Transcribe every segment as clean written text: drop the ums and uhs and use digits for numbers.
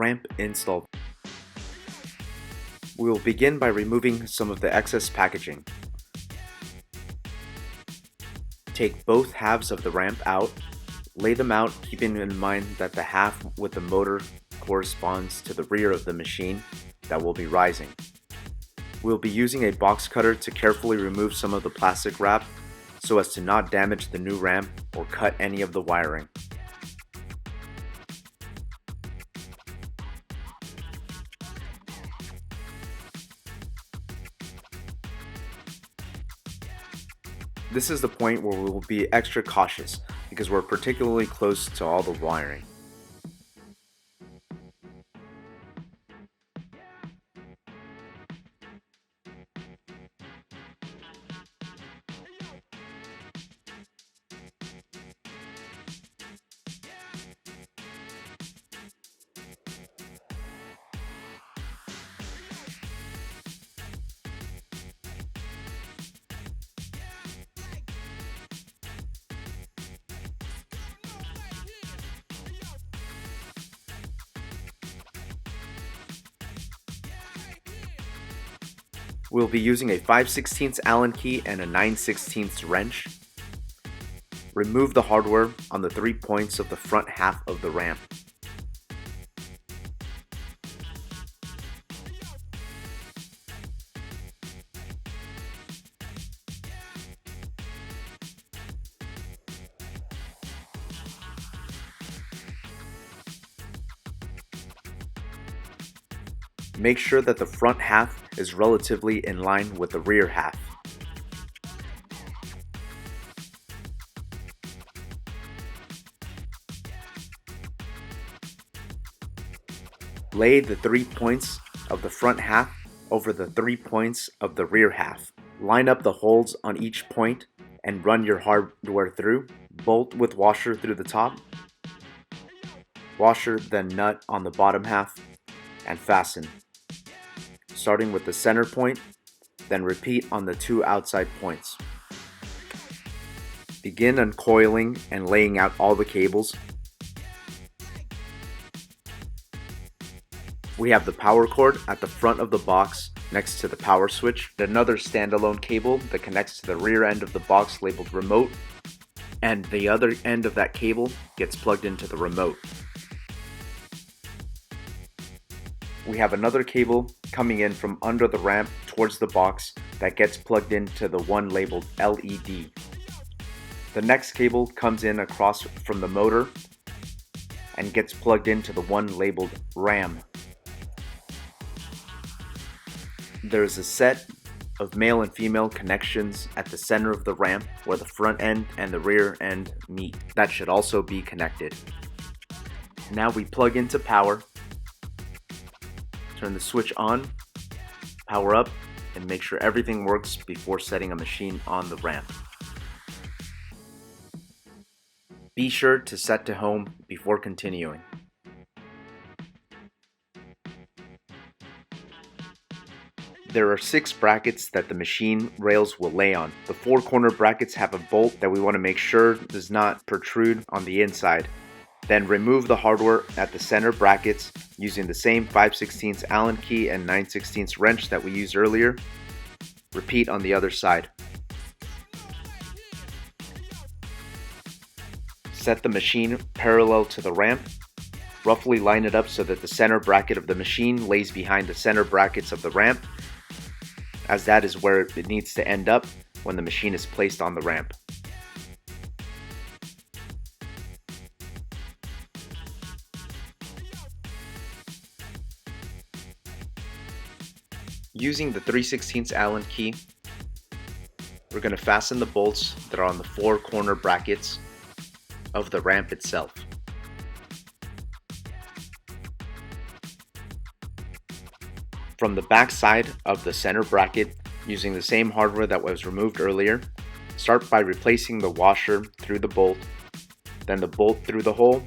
ramp install. We will begin by removing some of the excess packaging. Take both halves of the ramp out, lay them out keeping in mind that the half with the motor corresponds to the rear of the machine that will be rising. We'll be using a box cutter to carefully remove some of the plastic wrap so as to not damage the new ramp or cut any of the wiring. This is the point where we will be extra cautious because we're particularly close to all the wiring. We'll be using a 5/16 Allen key and a 9/16 wrench. Remove the hardware on the 3 points of the front half of the ramp. Make sure that the front half is relatively in line with the rear half. Lay the 3 points of the front half over the 3 points of the rear half. Line up the holes on each point and run your hardware through. Bolt with washer through the top. Washer then nut on the bottom half and fasten. Starting with the center point, then repeat on the 2 outside points. Begin uncoiling and laying out all the cables. We have the power cord at the front of the box next to the power switch, another standalone cable that connects to the rear end of the box labeled remote, and the other end of that cable gets plugged into the remote. We have another cable coming in from under the ramp towards the box that gets plugged into the one labeled LED. The next cable comes in across from the motor and gets plugged into the one labeled RAM. There is a set of male and female connections at the center of the ramp where the front end and the rear end meet. That should also be connected. Now we plug into power. Turn the switch on, power up, and make sure everything works before setting a machine on the ramp. Be sure to set to home before continuing. There are 6 brackets that the machine rails will lay on. The 4 corner brackets have a bolt that we want to make sure does not protrude on the inside. Then remove the hardware at the center brackets using the same 5/16 Allen key and 9/16 wrench that we used earlier. Repeat on the other side. Set the machine parallel to the ramp. Roughly line it up so that the center bracket of the machine lays behind the center brackets of the ramp, as that is where it needs to end up when the machine is placed on the ramp. Using the 3/16 Allen key, we're going to fasten the bolts that are on the 4 corner brackets of the ramp itself. From the back side of the center bracket, using the same hardware that was removed earlier, start by replacing the washer through the bolt, then the bolt through the hole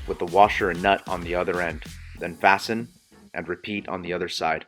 with the washer and nut on the other end, then fasten and repeat on the other side.